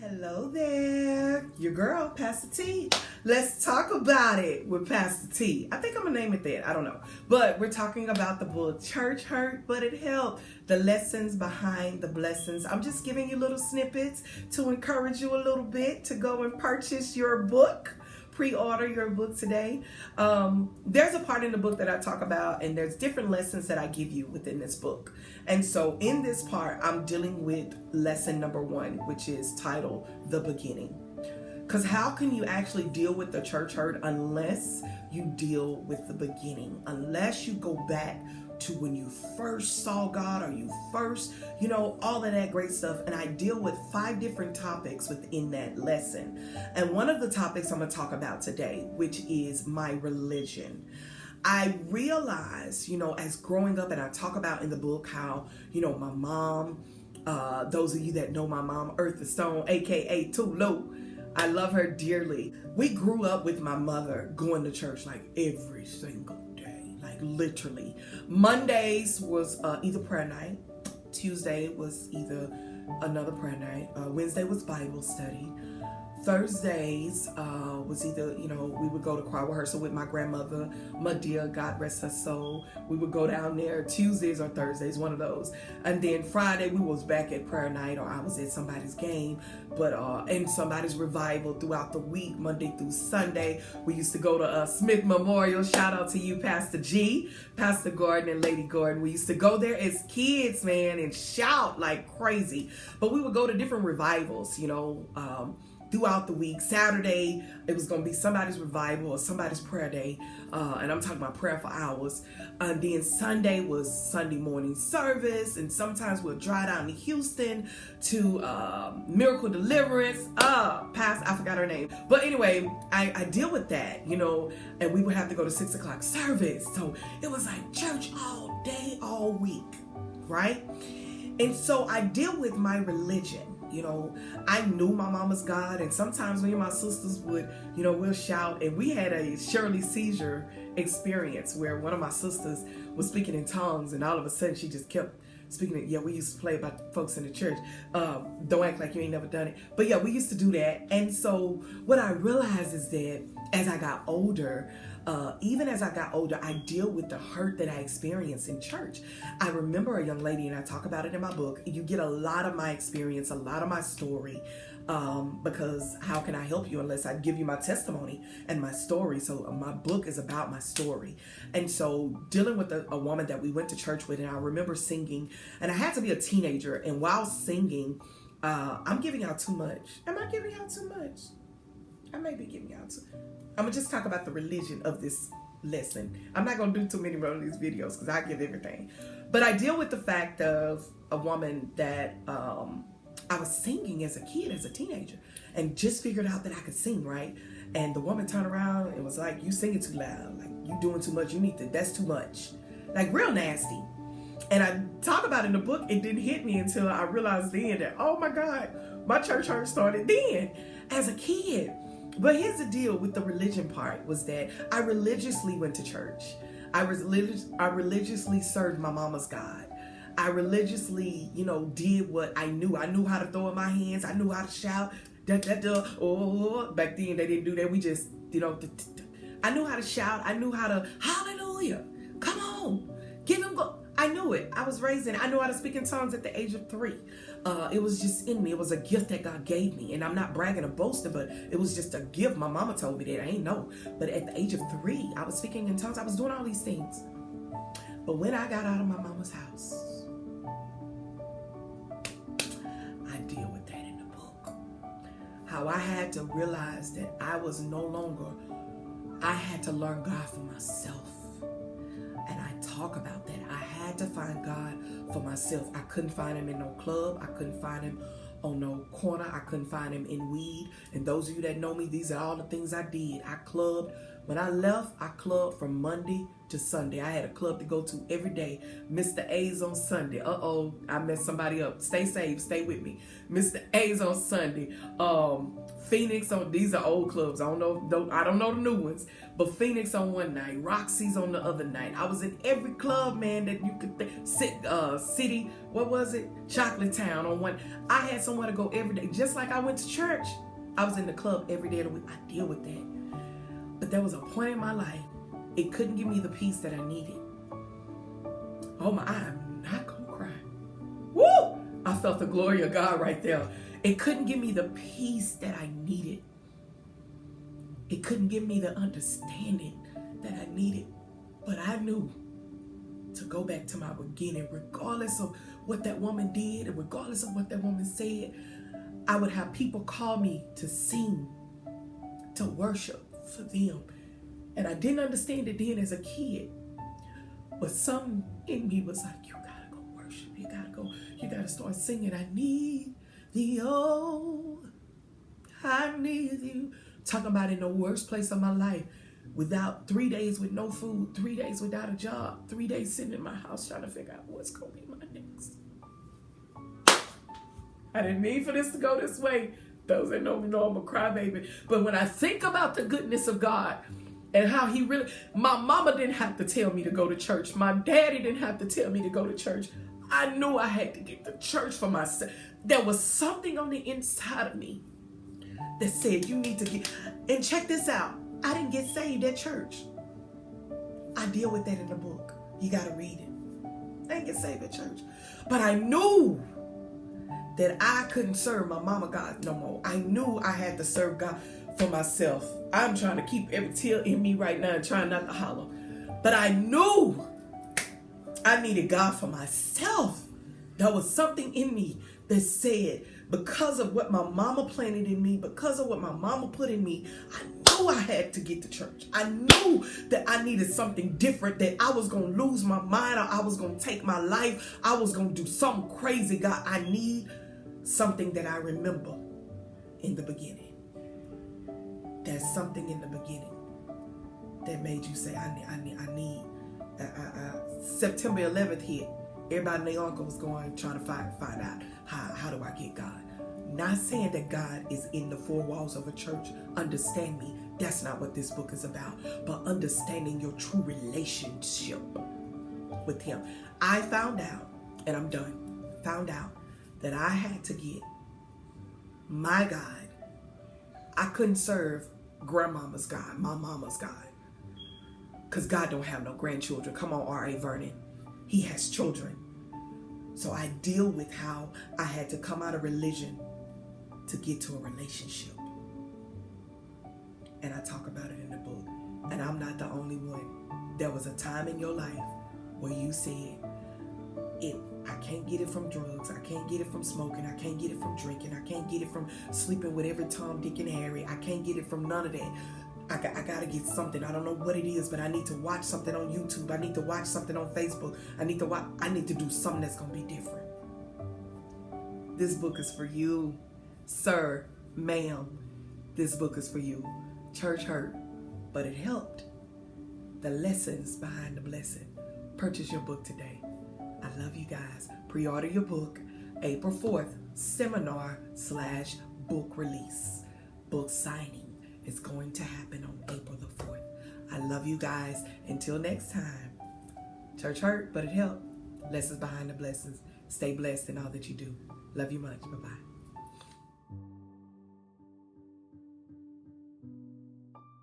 Hello there, your girl, Pastor T. Let's talk about it with Pastor T. I think I'm gonna name it that, I don't know. But we're talking about the book, Church Hurt, But It Helped, the lessons behind the blessings. I'm just giving you little snippets to encourage you a little bit to go and purchase your book. Pre-order your book today. There's a part in the book that I talk about, and there's different lessons that I give you within this book. And so in this part, I'm dealing with lesson number 1, which is titled The Beginning. Because how can you actually deal with the church hurt unless you deal with the beginning? Unless you go back to when you first saw God, or you first, all of that great stuff. And I deal with 5 different topics within that lesson. And one of the topics I'm going to talk about today, which is my religion. I realized, as growing up, and I talk about in the book how, my mom, those of you that know my mom, Earth the Stone, aka Tulu, I love her dearly. We grew up with my mother going to church like every single day, like literally. Mondays was either prayer night, Tuesday was either another prayer night, Wednesday was Bible study, Thursdays was either, we would go to choir rehearsal with my grandmother, Madia, God rest her soul. We would go down there Tuesdays or Thursdays, one of those. And then Friday, we was back at prayer night, or I was at somebody's game, but in somebody's revival throughout the week, Monday through Sunday. We used to go to Smith Memorial. Shout out to you, Pastor G, Pastor Gordon, and Lady Gordon. We used to go there as kids, man, and shout like crazy. But we would go to different revivals, throughout the week. Saturday, it was going to be somebody's revival or somebody's prayer day. And I'm talking about prayer for hours. And then Sunday was Sunday morning service. And sometimes we'll drive down to Houston to Miracle Deliverance. I forgot her name. But anyway, I deal with that, and we would have to go to 6 o'clock service. So it was like church all day, all week, right? And so I deal with my religion. I knew my mama's God, and sometimes me and my sisters would, we'll shout, and we had a Shirley seizure experience where one of my sisters was speaking in tongues, and all of a sudden she just kept speaking. We used to play about folks in the church. Don't act like you ain't never done it. But yeah, we used to do that. And so what I realized is that as I got older, I deal with the hurt that I experienced in church. I remember a young lady, and I talk about it in my book. You get a lot of my experience, a lot of my story, because how can I help you unless I give you my testimony and my story? So my book is about my story. And so dealing with a woman that we went to church with, and I remember singing, and I had to be a teenager, and while singing, I'm giving out too much. Am I giving out too much? I may be giving out too much. I'm going to just talk about the religion of this lesson. I'm not going to do too many more of these videos because I give everything. But I deal with the fact of a woman that I was singing as a kid, as a teenager, and just figured out that I could sing, right? And the woman turned around and was like, you singing too loud. Like, you doing too much. That's too much. Like, real nasty. And I talk about it in the book. It didn't hit me until I realized then that, oh my God, my church hurt started then as a kid. But here's the deal with the religion part, was that I religiously went to church. I religiously served my mama's God. I religiously, did what I knew. I knew how to throw in my hands. I knew how to shout. Oh, back then they didn't do that. We just, I knew how to shout. I knew how to, hallelujah. Come on. Give him go. I knew it. I was raised in it. I knew how to speak in tongues at the age of 3. It was just in me. It was a gift that God gave me. And I'm not bragging or boasting, but it was just a gift. My mama told me that. I ain't know. But at the age of 3, I was speaking in tongues. I was doing all these things. But when I got out of my mama's house, I deal with that in the book. How I had to realize that I was no longer, I had to learn God for myself. And I talk about that. I had to find God for myself. I couldn't find him in no club. I couldn't find him on no corner. I couldn't find him in weed. And those of you that know me, these are all the things I did. I clubbed When I left, I clubbed from Monday to Sunday. I had a club to go to every day. Mr. A's on Sunday. I messed somebody up. Stay safe. Stay with me. Mr. A's on Sunday. Phoenix on, these are old clubs. I don't know the new ones. But Phoenix on one night. Roxy's on the other night. I was in every club, man, that you could think. City, what was it? Chocolate Town on one. I had somewhere to go every day. Just like I went to church. I was in the club every day of the week. I deal with that. But there was a point in my life, it couldn't give me the peace that I needed. Oh my, I'm not gonna cry. Woo! I felt the glory of God right there. It couldn't give me the peace that I needed. It couldn't give me the understanding that I needed. But I knew to go back to my beginning, regardless of what that woman did and regardless of what that woman said. I would have people call me to sing, to worship for them. And I didn't understand it then as a kid. But something in me was like, you gotta go worship. You gotta start singing. I need thee, oh, I need you. Talking about in the worst place of my life, without 3 days with no food, 3 days without a job, 3 days sitting in my house trying to figure out what's gonna be my next. I didn't mean for this to go this way. Those that know me know I'm a crybaby. But when I think about the goodness of God and how he really, my mama didn't have to tell me to go to church. My daddy didn't have to tell me to go to church. I knew I had to get to church for myself. There was something on the inside of me that said, you need to get, and check this out. I didn't get saved at church. I deal with that in the book. You got to read it. I didn't get saved at church. But I knew that I couldn't serve my mama God no more. I knew I had to serve God for myself. I'm trying to keep every tear in me right now and trying not to holler. But I knew I needed God for myself. There was something in me that said, because of what my mama planted in me, because of what my mama put in me, I knew I had to get to church. I knew that I needed something different, that I was going to lose my mind, or I was going to take my life. I was going to do something crazy. God, I need something that I remember in the beginning. There's something in the beginning that made you say, I need. September 11th hit. Everybody and their uncle was going, trying to find out how do I get God. Not saying that God is in the four walls of a church. Understand me. That's not what this book is about. But understanding your true relationship with him. I found out, and I'm done, found out that I had to get my God. I couldn't serve grandmama's God, my mama's God. Because God don't have no grandchildren. Come on, R.A. Vernon. He has children. So I deal with how I had to come out of religion to get to a relationship. And I talk about it in the book. And I'm not the only one. There was a time in your life where you said, I can't get it from drugs. I can't get it from smoking. I can't get it from drinking. I can't get it from sleeping with every Tom, Dick, and Harry. I can't get it from none of that. I got to get something. I don't know what it is, but I need to watch something on YouTube. I need to watch something on Facebook. I need to do something that's going to be different. This book is for you, sir, ma'am. This book is for you. Church hurt, but it helped. The lessons behind the blessing. Purchase your book today. I love you guys. Pre-order your book. April 4th, seminar/book release. Book signing is going to happen on April the 4th. I love you guys. Until next time. Church hurt, but it helped. Lessons behind the blessings. Stay blessed in all that you do. Love you much. Bye-bye.